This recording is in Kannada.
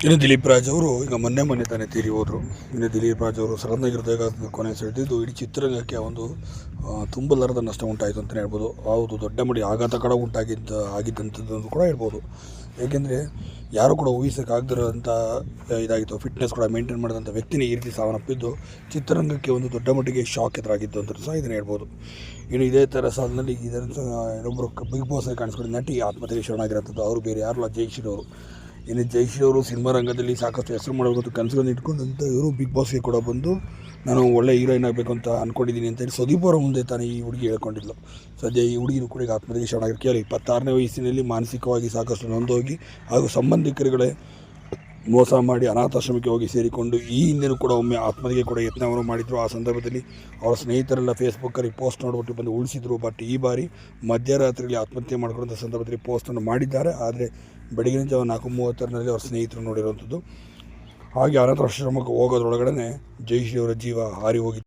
ಇನ್ನು ದಿಲೀಪ್ ರಾಜ್ ಅವರು ಈಗ ಮೊನ್ನೆ ತಾನೇ ತೀರಿ ಹೋದರು. ಇನ್ನು ದಿಲೀಪ್ ರಾಜ್ ಅವರು ಸಡನ್ನಾಗಿ ಹೃದಯಾಘಾತದ ಕೊನೆ ಸೆಳೆದಿದ್ದು ಇಡೀ ಚಿತ್ರರಂಗಕ್ಕೆ ಒಂದು ತುಂಬಲಾರದ ನಷ್ಟ ಉಂಟಾಯಿತು ಅಂತಲೇ ಹೇಳ್ಬೋದು. ಹೌದು, ದೊಡ್ಡ ಮಡಿ ಆಘಾತ ಕೂಡ ಆಗಿದ್ದಂಥದ್ದು ಕೂಡ ಹೇಳ್ಬೋದು. ಏಕೆಂದರೆ ಯಾರು ಕೂಡ ಊಹಿಸೋಕ್ಕಾಗದಿರೋಂಥ ಇದಾಗಿತ್ತು. ಫಿಟ್ನೆಸ್ ಕೂಡ ಮೇಂಟೈನ್ ಮಾಡಿದಂಥ ವ್ಯಕ್ತಿನೇ ಈ ರೀತಿ ಸಾವನ್ನಪ್ಪಿದ್ದು ಚಿತ್ರರಂಗಕ್ಕೆ ಒಂದು ದೊಡ್ಡ ಮಟ್ಟಿಗೆ ಶಾಕ್ ಎದುರಾಗಿದ್ದು ಅಂತ ಸಹ ಇದನ್ನು ಹೇಳ್ಬೋದು. ಇನ್ನು ಇದೇ ಥರ ಸಾಲಿನಲ್ಲಿ ಇನ್ನೊಬ್ಬರು ಬಿಗ್ ಬಾಸ್ನಲ್ಲಿ ಕಾಣಿಸ್ಕೊಂಡು ನಟಿ ಆತ್ಮಹತ್ಯೆಗೆ ಶರಣಾಗಿರೋಂಥದ್ದು ಅವರು ಬೇರೆ ಯಾರಲ್ಲ, ಜಯಶ್ರೀ ಅವರು. ಇನ್ನು ಜಯಶ್ರೀ ಅವರು ಸಿನಿಮಾ ರಂಗದಲ್ಲಿ ಸಾಕಷ್ಟು ಹೆಸರು ಮಾಡಬೇಕು ಕನಸುಗಳನ್ನು ಇಟ್ಕೊಂಡಂಥ ಇವರು ಬಿಗ್ ಬಾಸ್ಗೆ ಕೂಡ ಬಂದು ನಾನು ಒಳ್ಳೆ ಹೀರೋಯಿನ್ ಆಗಬೇಕು ಅಂತ ಅಂದ್ಕೊಂಡಿದ್ದೀನಿ ಅಂತೇಳಿ ಸುದೀಪ್ ಅವರ ಮುಂದೆ ತಾನೇ ಈ ಹುಡುಗಿ ಹೇಳ್ಕೊಂಡಿದ್ಲು. ಸದ್ಯ ಈ ಹುಡುಗಿನೂ ಕೂಡ ಈಗ ಆತ್ಮಹತ್ಯೆಗೆ ಶರಣಾಗಿರೋ ಕೇಳಿ 26ನೇ ವಯಸ್ಸಿನಲ್ಲಿ ಮಾನಸಿಕವಾಗಿ ಸಾಕಷ್ಟು ನೊಂದೋಗಿ ಹಾಗೂ ಸಂಬಂಧಿಕರುಗಳೇ ಮೋಸ ಮಾಡಿ ಅನಾಥಾಶ್ರಮಕ್ಕೆ ಹೋಗಿ ಸೇರಿಕೊಂಡು ಈ ಹಿಂದೆಯೂ ಕೂಡ ಒಮ್ಮೆ ಆತ್ಮಹತ್ಯೆಗೆ ಕೂಡ ಯತ್ನವನ್ನು ಮಾಡಿದರು. ಆ ಸಂದರ್ಭದಲ್ಲಿ ಅವರ ಸ್ನೇಹಿತರೆಲ್ಲ ಫೇಸ್ಬುಕ್ಕಲ್ಲಿ ಪೋಸ್ಟ್ ನೋಡ್ಬಿಟ್ಟು ಬಂದು ಉಳಿಸಿದರು. ಬಟ್ ಈ ಬಾರಿ ಮಧ್ಯರಾತ್ರಿಯಲ್ಲಿ ಆತ್ಮಹತ್ಯೆ ಮಾಡ್ಕೊಳ್ಳೋಂಥ ಸಂದರ್ಭದಲ್ಲಿ ಪೋಸ್ಟನ್ನು ಮಾಡಿದ್ದಾರೆ. ಆದರೆ ಬೆಳಗಿನ ಜಾವ 4:30 ಅವ್ರ ಸ್ನೇಹಿತರು ನೋಡಿರುವಂಥದ್ದು. ಹಾಗೆ ಅನಾಥಾಶ್ರಮಕ್ಕೆ ಹೋಗೋದ್ರೊಳಗಡೆ ಜಯಶ್ರೀ ಅವರ ಜೀವ ಹಾರಿ ಹೋಗಿತ್ತು.